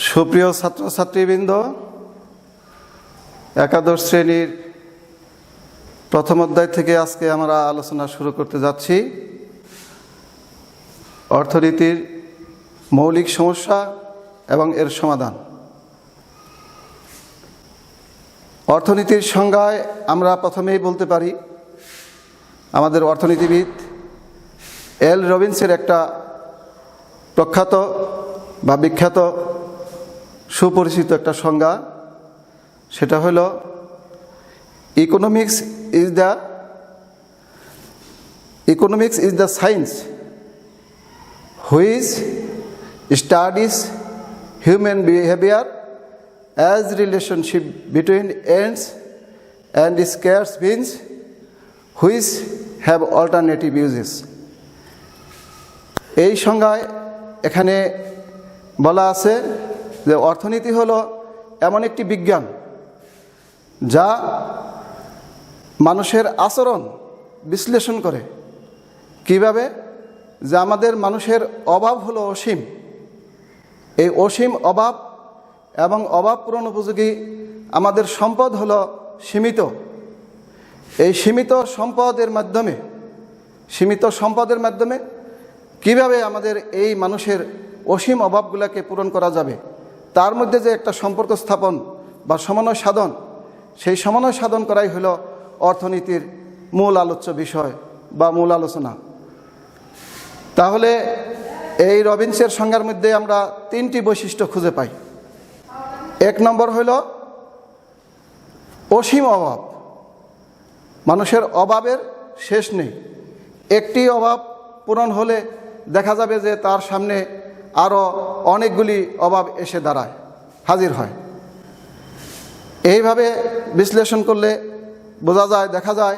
সুপ্রিয় ছাত্রছাত্রীবৃন্দ, একাদশ শ্রেণীর প্রথম অধ্যায় থেকে আজকে আমরা আলোচনা শুরু করতে যাচ্ছি অর্থনীতির মৌলিক সমস্যা এবং এর সমাধান। অর্থনীতির সংজ্ঞায় আমরা প্রথমেই বলতে পারি, আমাদের অর্থনীতিবিদ এল রবিনসের একটা প্রখ্যাত বা বিখ্যাত সুপরিচিত একটা সংজ্ঞা, সেটা হলো economics is the science which studies human behaviour as relationship between ends and scarce means which have alternative uses। এই সংজ্ঞায় এখানে বলা আছে যে অর্থনীতি হলো এমন একটি বিজ্ঞান যা মানুষের আচরণ বিশ্লেষণ করে। কিভাবে? যে আমাদের মানুষের অভাব হলো অসীম, এই অসীম অভাব এবং অভাব পূরণ উপযোগী আমাদের সম্পদ হলো সীমিত। এই সীমিত সম্পদের মাধ্যমে কিভাবে আমাদের এই মানুষের অসীম অভাবগুলোকে পূরণ করা যাবে, তার মধ্যে যে একটা সম্পর্ক স্থাপন বা সমন্বয় সাধন, সেই সমন্বয় সাধন করাই হলো অর্থনীতির মূল আলোচ্য বিষয় বা মূল আলোচনা। তাহলে এই রবিনসের সংজ্ঞার মধ্যে আমরা তিনটি বৈশিষ্ট্য খুঁজে পাই। এক নম্বর হইল অসীম অভাব। মানুষের অভাবের শেষ নেই। একটি অভাব পূরণ হলে দেখা যাবে যে তার সামনে আরও অনেকগুলি অভাব এসে দাঁড়ায়, হাজির হয়। এইভাবে বিশ্লেষণ করলে দেখা যায়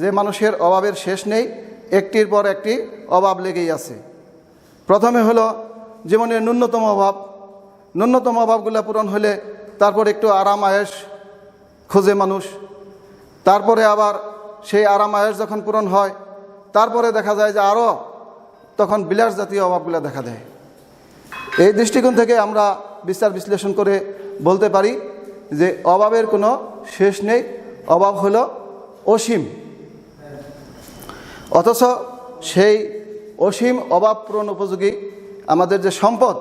যে মানুষের অভাবের শেষ নেই, একটির পর একটি অভাব লেগেই আছে। প্রথমে হলো জীবনের ন্যূনতম অভাব। ন্যূনতম অভাবগুলো পূরণ হলে তারপর একটু আরাম আয়েশ খোঁজে মানুষ। তারপরে আবার সেই আরাম আয়েশ যখন পূরণ হয়, তারপরে দেখা যায় যে আরও তখন বিলাস জাতীয় অভাবগুলো দেখা দেয়। এই দৃষ্টিকোণ থেকে আমরা বিশ্লেষণ করে বলতে পারি যে অভাবের কোনো শেষ নেই, অভাব হলো অসীম। অথচ সেই অসীম অভাব পূরণ উপযোগী আমাদের যে সম্পদ,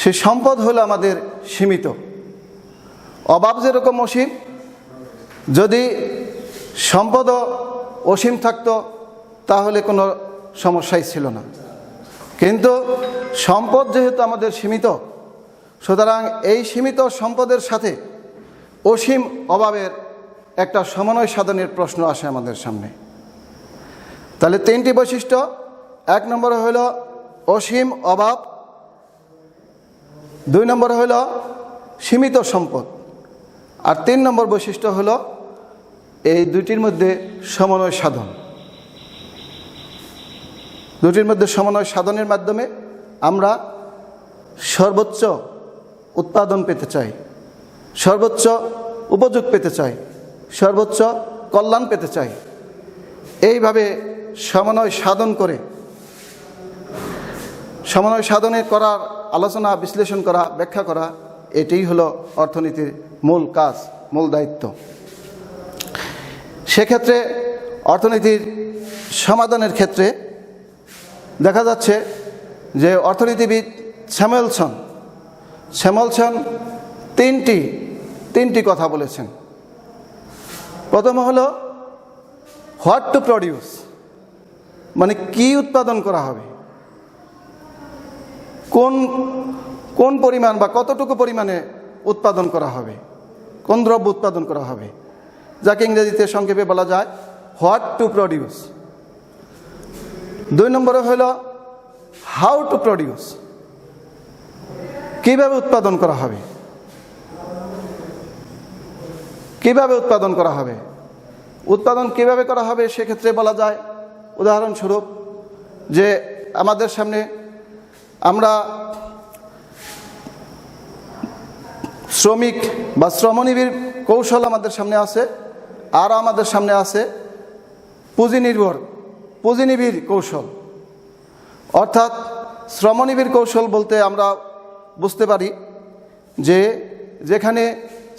সেই সম্পদ হলো আমাদের সীমিত। অভাব যেরকম অসীম, যদি সম্পদও অসীম থাকতো তাহলে কোনো সমস্যাই ছিল না। কিন্তু সম্পদ যেহেতু আমাদের সীমিত, সুতরাং এই সীমিত সম্পদের সাথে অসীম অভাবের একটা সমন্বয় সাধনের প্রশ্ন আসে আমাদের সামনে। তাহলে তিনটি বৈশিষ্ট্য। এক নম্বরে হইল অসীম অভাব, দুই নম্বর হইল সীমিত সম্পদ, আর তিন নম্বর বৈশিষ্ট্য হলো এই দুটির মধ্যে সমন্বয় সাধন। দুটির মধ্যে সমন্বয় সাধনের মাধ্যমে আমরা সর্বোচ্চ উৎপাদন পেতে চাই, সর্বোচ্চ উপযোগ পেতে চাই, সর্বোচ্চ কল্যাণ পেতে চাই। এইভাবে সমন্বয় সাধন করে, সমন্বয় সাধনে করার আলোচনা, বিশ্লেষণ করা, ব্যাখ্যা করা, এটাই হলো অর্থনীতির মূল কাজ, মূল দায়িত্ব। সেক্ষেত্রে অর্থনীতির সমাধানের ক্ষেত্রে দেখা যাচ্ছে যে অর্থনীতিবিদ স্যামুয়েলসন তিনটি কথা বলেছেন। প্রথম হলো হোয়াট টু প্রডিউস, মানে কি উৎপাদন করা হবে, কোন পরিমাণ বা কতটুকু পরিমাণে উৎপাদন করা হবে, কোন দ্রব্য উৎপাদন করা হবে, যাকে ইংরেজিতে সংক্ষেপে বলা যায় হোয়াট টু প্রডিউস। দুই নম্বরে হলো হাউ টু প্রডিউস, কিভাবে উৎপাদন করা হবে, কিভাবে উৎপাদন করা হবে। উৎপাদন কিভাবে করা হবে সেক্ষেত্রে বলা যায়, উদাহরণস্বরূপ যে আমাদের সামনে আমরা শ্রমিক বা শ্রমনিবিড় কৌশল আমাদের সামনে আছে, আর আমাদের সামনে আছে পুঁজিনিবিড় কৌশল। অর্থাৎ শ্রমনিবিড় কৌশল বলতে আমরা বুঝতে পারি যে যেখানে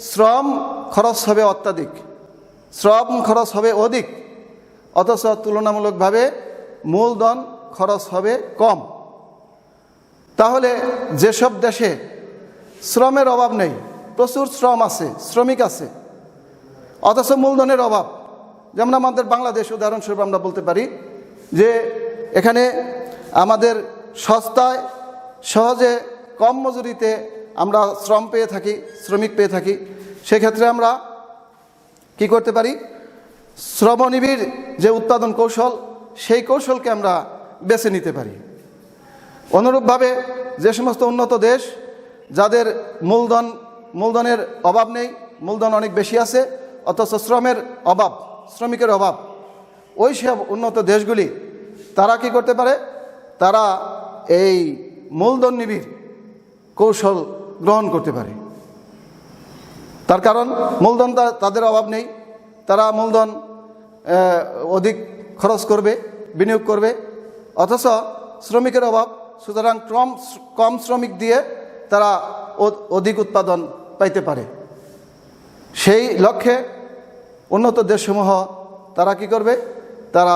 শ্রম খরচ হবে অত্যাধিক, শ্রম খরচ হবে অধিক, অথচ তুলনামূলকভাবে মূলধন খরচ হবে কম, তাহলে যেসব দেশে শ্রমের অভাব নেই, প্রচুর শ্রম আছে, শ্রমিক আছে, অথচ মূলধনের অভাব, যেমন আমাদের বাংলাদেশ উদাহরণস্বরূপ আমরা বলতে পারি যে এখানে আমাদের সস্তায় সহজে কম মজুরিতে আমরা শ্রম পেয়ে থাকি, শ্রমিক পেয়ে থাকি। সেক্ষেত্রে আমরা কি করতে পারি, শ্রমনিবিড় যে উৎপাদন কৌশল, সেই কৌশলকে আমরা বেছে নিতে পারি। অনুরূপভাবে যে সমস্ত উন্নত দেশ যাদের মূলধনের অভাব নেই, মূলধন অনেক বেশি আছে, অথচ শ্রমের অভাব, শ্রমিকের অভাব, ওই সব উন্নত দেশগুলি তারা কি করতে পারে, তারা এই মূলধন নিবিড় কৌশল গ্রহণ করতে পারে। তার কারণ মূলধন তাদের অভাব নেই, তারা মূলধন অধিক খরচ করবে, বিনিয়োগ করবে, অথচ শ্রমিকের অভাব, সুতরাং কম শ্রমিক দিয়ে তারা অধিক উৎপাদন পাইতে পারে। সেই লক্ষ্যে উন্নত দেশসমূহ তারা কি করবে, তারা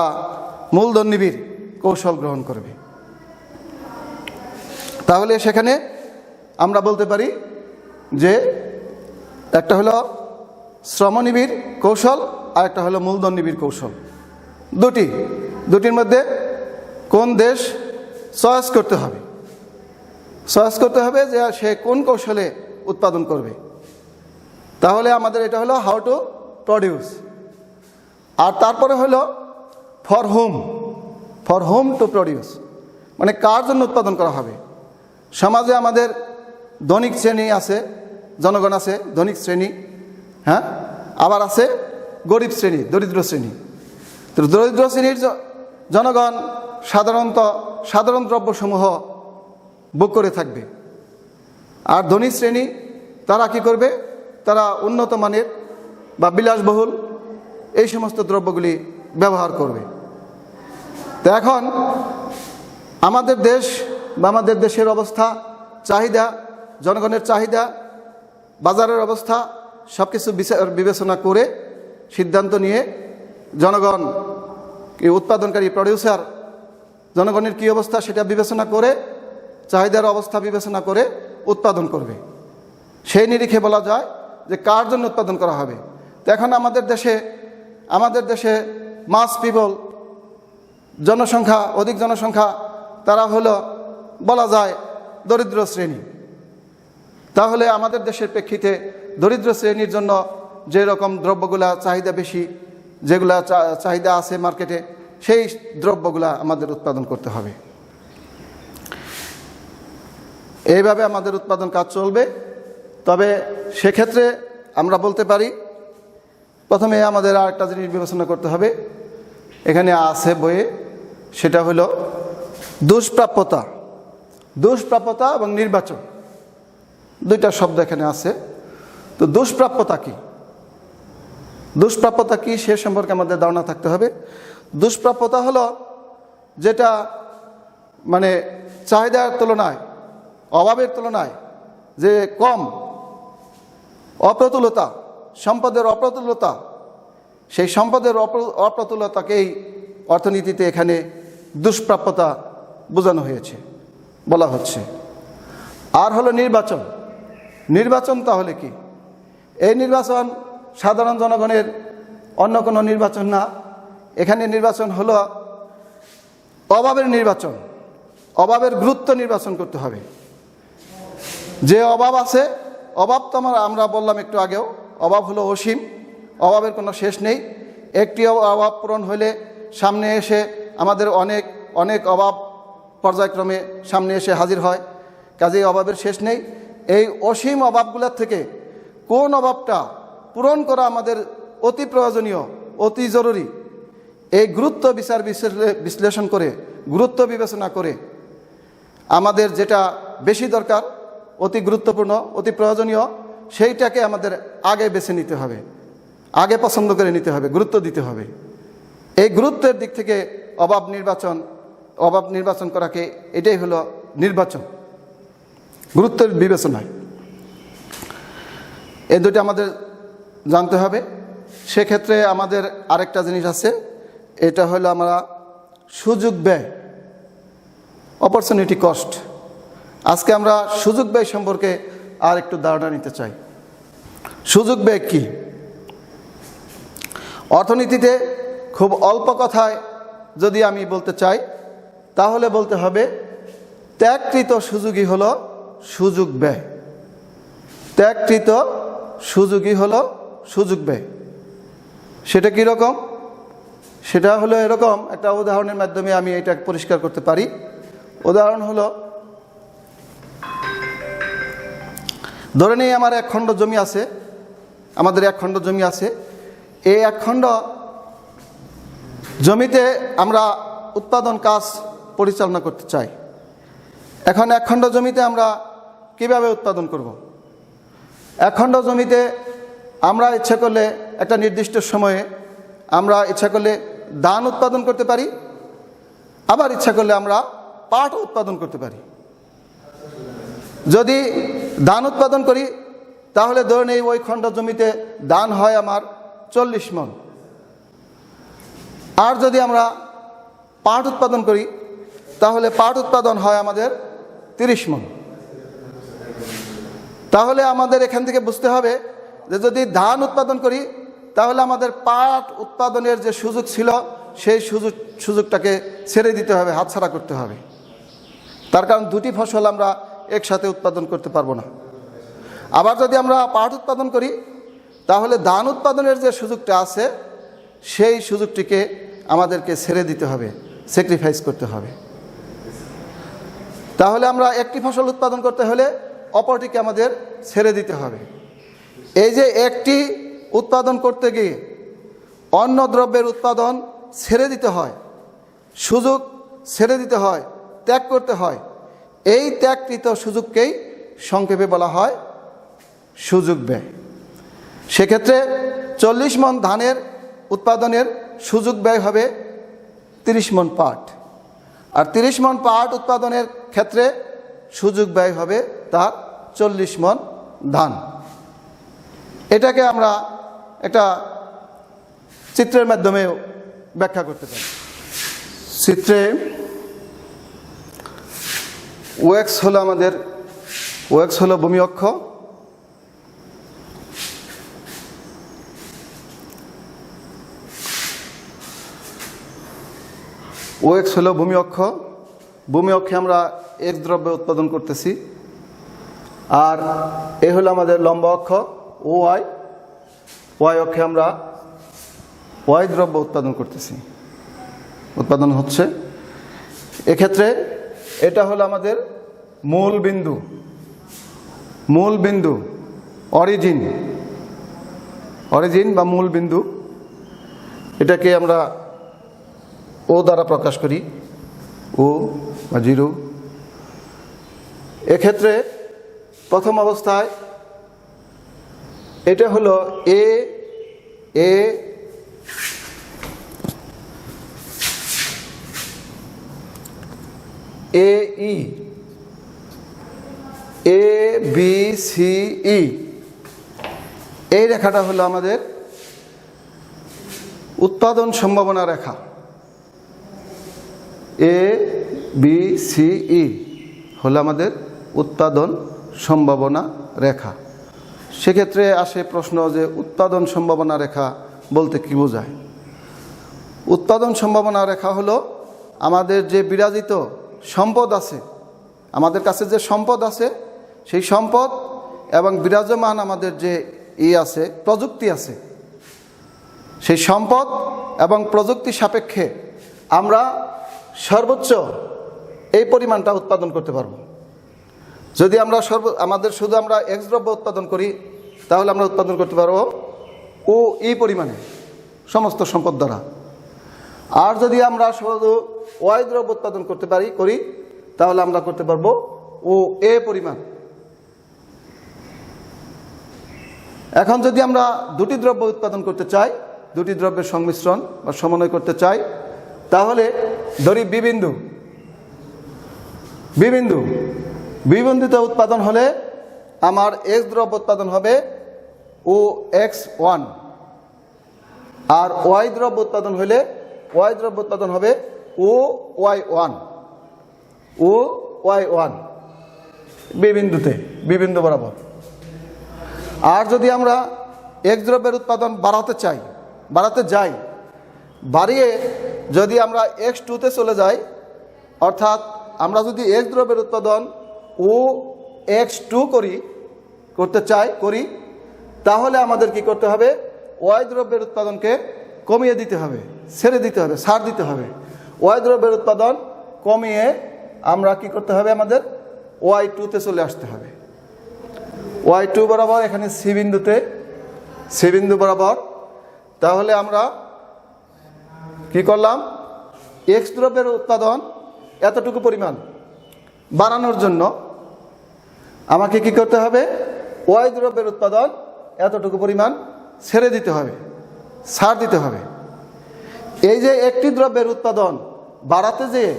মূলধন নিবিড় কৌশল গ্রহণ করবে। তাহলে সেখানে আমরা বলতে পারি যে একটা হলো শ্রমনিবিড় কৌশল আর একটা হলো মূলধন নিবিড় কৌশল। দুটির মধ্যে কোন দেশ চয়েস করতে হবে, চয়েস করতে হবে যে সে কোন কৌশলে উৎপাদন করবে। তাহলে আমাদের এটা হলো হাউ টু প্রডিউস। আর তারপরে হলো ফর হোম টু প্রডিউস, মানে কার জন্য উৎপাদন করা হবে। সমাজে আমাদের ধনিক শ্রেণী আছে, জনগণ আছে, ধনিক শ্রেণী, হ্যাঁ, আবার আছে গরিব শ্রেণী, দরিদ্র শ্রেণী। তো দরিদ্র শ্রেণীর জনগণ সাধারণ দ্রব্যসমূহ ভোগ করে থাকবে, আর ধনী শ্রেণী তারা কি করবে, তারা উন্নত মানের বা বিলাসবহুল এই সমস্ত দ্রব্যগুলি ব্যবহার করবে। তো এখন আমাদের দেশ বা আমাদের দেশের অবস্থা, চাহিদা, জনগণের চাহিদা, বাজারের অবস্থা সব কিছু বিবেচনা করে সিদ্ধান্ত নিয়ে জনগণ, উৎপাদনকারী প্রডিউসার, জনগণের কী অবস্থা সেটা বিবেচনা করে, চাহিদার অবস্থা বিবেচনা করে উৎপাদন করবে। সেই নিরিখে বলা যায় যে কার জন্য উৎপাদন করা হবে। তো এখন আমাদের দেশে মাস পিপল, জনসংখ্যা, অধিক জনসংখ্যা, তারা হলো বলা যায় দরিদ্র শ্রেণী। তাহলে আমাদের দেশের প্রেক্ষিতে দরিদ্র শ্রেণীর জন্য যে রকম দ্রব্যগুলা চাহিদা বেশি, যেগুলা চাহিদা আছে মার্কেটে, সেই দ্রব্যগুলা আমাদের উৎপাদন করতে হবে। এইভাবে আমাদের উৎপাদন কাজ চলবে। তবে সেক্ষেত্রে আমরা বলতে পারি, প্রথমে আমাদের আরেকটা জিনিস বিবেচনা করতে হবে, এখানে আছে বইয়ে, সেটা হলো দুষ্প্রাপ্যতা এবং নির্বাচন, দুইটা শব্দ এখানে আছে। তো দুষ্প্রাপ্যতা কি সে সম্পর্কে আমাদের ধারণা থাকতে হবে। দুষ্প্রাপ্যতা হলো যেটা মানে চাহিদার তুলনায়, অভাবের তুলনায় যে কম, অপ্রতুলতা, সম্পদের অপ্রতুলতা, সেই সম্পদের অপ্রতুলতাকেই অর্থনীতিতে এখানে দুষ্প্রাপ্যতা বোঝানো হয়েছে, বলা হচ্ছে। আর হলো নির্বাচন তাহলে কি? এই নির্বাচন সাধারণ জনগণের অন্য কোনো নির্বাচন না। এখানে নির্বাচন হলো অভাবের গুরুত্ব নির্বাচন করতে হবে। যে অভাব আছে, অভাব তো আমরা বললাম একটু আগেও, অভাব হলো অসীম, অভাবের কোনো শেষ নেই। একটি অভাব পূরণ হলে সামনে এসে আমাদের অনেক অভাব পর্যায়ক্রমে সামনে এসে হাজির হয়, কাজেই অভাবের শেষ নেই। এই অসীম অভাবগুলোর থেকে কোন অভাবটা পূরণ করা আমাদের অতি প্রয়োজনীয়, অতি জরুরি, এই গুরুত্ব বিশ্লেষণ করে, গুরুত্ব বিবেচনা করে আমাদের যেটা বেশি দরকার, অতি গুরুত্বপূর্ণ, অতি প্রয়োজনীয়, সেইটাকে আমাদের আগে বেছে নিতে হবে, আগে পছন্দ করে নিতে হবে, গুরুত্ব দিতে হবে। এই গুরুত্বের দিক থেকে অভাব নির্বাচন করাকে, এটাই হলো নির্বাচন। গুরুত্বের বিবেচনায়। এই দুটি আমাদের জানতে হবে। সেক্ষেত্রে আমাদের আরেকটা জিনিস আছে, এটা হলো আমরা সুযোগ ব্যয়, অপরচুনিটি কস্ট। আজকে আমরা সুযোগ ব্যয় সম্পর্কে আর একটু ধারণা নিতে চাই। সুযোগ ব্যয় কি? অর্থনীতিতে খুব অল্প কথায় যদি আমি বলতে চাই, তাহলে বলতে হবে ত্যাগকৃত সুযোগই হলো সুযোগ ব্যয়। ত্যাগকৃত সুযোগই হলো সুযোগ ব্যয়। সেটা কীরকম? সেটা হলো এরকম, একটা উদাহরণের মাধ্যমে আমি এটা পরিষ্কার করতে পারি। উদাহরণ হলো, ধরে নিই আমার এক খণ্ড জমি আছে, আমাদের এক খণ্ড জমি আছে। এই এক খণ্ড জমিতে আমরা উৎপাদন কাজ পরিচালনা করতে চাই। এখন এক খণ্ড জমিতে আমরা কিভাবে উৎপাদন করব? এক খণ্ড জমিতে আমরা ইচ্ছা করলে একটা নির্দিষ্ট সময়ে আমরা ইচ্ছা করলে ধান উৎপাদন করতে পারি, আবার ইচ্ছা করলে আমরা পাট উৎপাদন করতে পারি। যদি ধান উৎপাদন করি তাহলে ধরে নেই ওই খণ্ড জমিতে ধান হয় আমার 40 মণ। আর যদি আমরা পাট উৎপাদন করি তাহলে পাট উৎপাদন হয় আমাদের 30 মণ। তাহলে আমাদের এখান থেকে বুঝতে হবে যে যদি ধান উৎপাদন করি তাহলে আমাদের পাট উৎপাদনের যে সুযোগ ছিল সেই সুযোগটাকে ছেড়ে দিতে হবে, হাতছাড়া করতে হবে। তার কারণ দুটি ফসল আমরা একসাথে উৎপাদন করতে পারবো না। আবার যদি আমরা পাট উৎপাদন করি তাহলে ধান উৎপাদনের যে সুযোগটা আছে সেই সুযোগটিকে আমাদেরকে ছেড়ে দিতে হবে, স্যাক্রিফাইস করতে হবে। তাহলে আমরা একটি ফসল উৎপাদন করতে হলে অপরটিকে আমাদের ছেড়ে দিতে হবে। এই যে একটি উৎপাদন করতে গিয়ে অন্য দ্রব্যের উৎপাদন ছেড়ে দিতে হয়, সুযোগ ছেড়ে দিতে হয়, ত্যাগ করতে হয়, এই ত্যাগকৃত সুযোগকেই সংক্ষেপে বলা হয় সুযোগ ব্যয়। সেক্ষেত্রে 40 মণ ধানের উৎপাদনের সুযোগ ব্যয় হবে 30 মণ পাট, আর 30 মণ পাট উৎপাদনের ক্ষেত্রে সুযোগ ব্যয় হবে তার 40 মণ ধান। এটাকে আমরা একটা চিত্রের মাধ্যমে ব্যাখ্যা করতে পারি। চিত্রে ওএক্স হলো আমাদের, ওএক্স হলো ভূমি অক্ষ, ওএক্স হলো ভূমি অক্ষ। ভূমি অক্ষে আমরা এক্স দ্রব্য উৎপাদন করতেছি, আর এ হলো আমাদের লম্ব অক্ষ ও ওয়াই। ওয়াই অক্ষে আমরা ওয়াই দ্রব্য উৎপাদন করতেছি, উৎপাদন হচ্ছে। এক্ষেত্রে এটা হলো আমাদের মূল বিন্দু, মূল বিন্দু, অরিজিন, অরিজিন বা মূল বিন্দু। এটাকে আমরা ও দ্বারা প্রকাশ করি, ও বা 0। এক্ষেত্রে প্রথম অবস্থায় এটা হলো এ, এ, এ, ই, এ, বি, সি, ই। এই রেখাটা হলো আমাদের উৎপাদন সম্ভাবনা রেখা। এ, বি, সি, ই হলো আমাদের উৎপাদন সম্ভাবনা রেখা। সেক্ষেত্রে আসে প্রশ্ন যে উৎপাদন সম্ভাবনা রেখা বলতে কি বোঝায়? উৎপাদন সম্ভাবনা রেখা হলো আমাদের যে বিরাজিত সম্পদ আছে, আমাদের কাছে যে সম্পদ আছে সেই সম্পদ এবং বিরাজমান আমাদের যে আছে, প্রযুক্তি আছে, সেই সম্পদ এবং প্রযুক্তি সাপেক্ষে আমরা সর্বোচ্চ এই পরিমাণটা উৎপাদন করতে পারব। যদি আমরা আমাদের শুধু আমরা এক্স দ্রব্য উৎপাদন করি তাহলে আমরা উৎপাদন করতে পারবো ও এই পরিমাণে সমস্ত সম্পদ দ্বারা। আর যদি আমরা শুধু ওয়াই দ্রব্য উৎপাদন করতে করি তাহলে আমরা করতে পারবো ও এ পরিমাণ। এখন যদি আমরা দুটি দ্রব্য উৎপাদন করতে চাই, দুটি দ্রব্যের সংমিশ্রণ বা সমন্বয় করতে চাই, তাহলে ধরি বিবিন্দু, বিবিন্দু বিবন্ধিত উৎপাদন হলে আমার এক্স দ্রব্য উৎপাদন হবে ও এক্স ওয়ান, আর ওয়াই দ্রব্য উৎপাদন হলে ওয়াই দ্রব্য উৎপাদন হবে ও ওয়াই ওয়ান, ও ওয়াই ওয়ান বিবিন্দুতে, বিবিন্দু বরাবর। আর যদি আমরা এক্স দ্রব্যের উৎপাদন বাড়াতে যাই, বাড়িয়ে যদি আমরা এক্স টুতে চলে যাই, অর্থাৎ আমরা যদি এক্স দ্রব্যের উৎপাদন ও এক্স টু করি, তাহলে আমাদের কি করতে হবে? ওয়াই দ্রব্যের উৎপাদনকে কমিয়ে দিতে হবে, ছেড়ে দিতে হবে, ছাড় দিতে হবে। ওয়াই দ্রব্যের উৎপাদন কমিয়ে আমরা কি করতে হবে? আমাদের ওয়াই টুতে চলে আসতে হবে। ওয়াই টু বরাবর এখানে সি বিন্দু বরাবর। তাহলে আমরা কি করলাম? এক্স দ্রব্যের উৎপাদন এতটুকু পরিমাণ বাড়ানোর জন্য আমাকে কি করতে হবে? ওয়াই দ্রব্যের উৎপাদন এতটুকু পরিমাণ ছেড়ে দিতে হবে, ছাড় দিতে হবে। এই যে একটি দ্রব্যের উৎপাদন বাড়াতে যেয়ে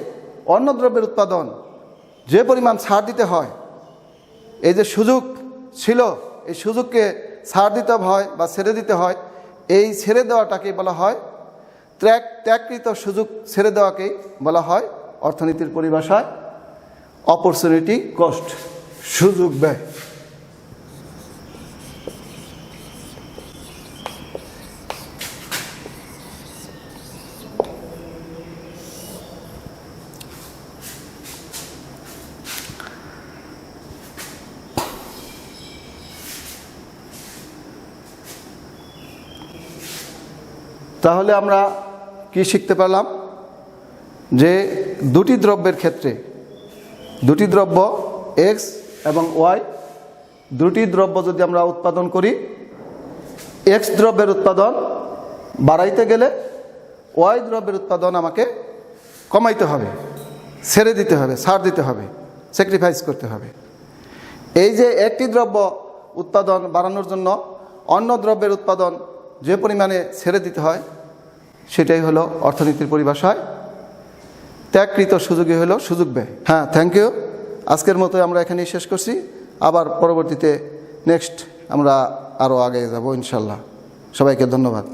অন্য দ্রব্যের উৎপাদন যে পরিমাণ ছাড় দিতে হয়, এই যে সুযোগ ছিল, এই সুযোগকে ছাড় দিতে হয় বা ছেড়ে দিতে হয়, এই ছেড়ে দেওয়াটাকে বলা হয় ত্যাগকৃত সুযোগ। ছেড়ে দেওয়াকেই বলা হয় অর্থনীতির পরিভাষায় অপরচুনিটি কস্ট, সুযোগ ব্যয়। তাহলে আমরা কি শিখতে পারলাম? যে দুটি দ্রব্যের ক্ষেত্রে, দুটি দ্রব্য এক্স এবং ওয়াই, দুটি দ্রব্য যদি আমরা উৎপাদন করি, এক্স দ্রব্যের উৎপাদন বাড়াইতে গেলে ওয়াই দ্রব্যের উৎপাদন আমাকে কমাইতে হবে, ছেড়ে দিতে হবে, ছাড় দিতে হবে, স্যাক্রিফাইস করতে হবে। এই যে একটি দ্রব্য উৎপাদন বাড়ানোর জন্য অন্য দ্রব্যের উৎপাদন যে পরিমাণে ছেড়ে দিতে হয়, সেটাই হলো অর্থনীতির পরিভাষায় ত্যাগকৃত সুযোগই হলো সুযোগ ব্যয়। হ্যাঁ, থ্যাংক ইউ। আজকের মতো আমরা এখানেই শেষ করছি। আবার পরবর্তীতে নেক্সট আমরা আরও আগে যাব ইনশাল্লাহ। সবাইকে ধন্যবাদ।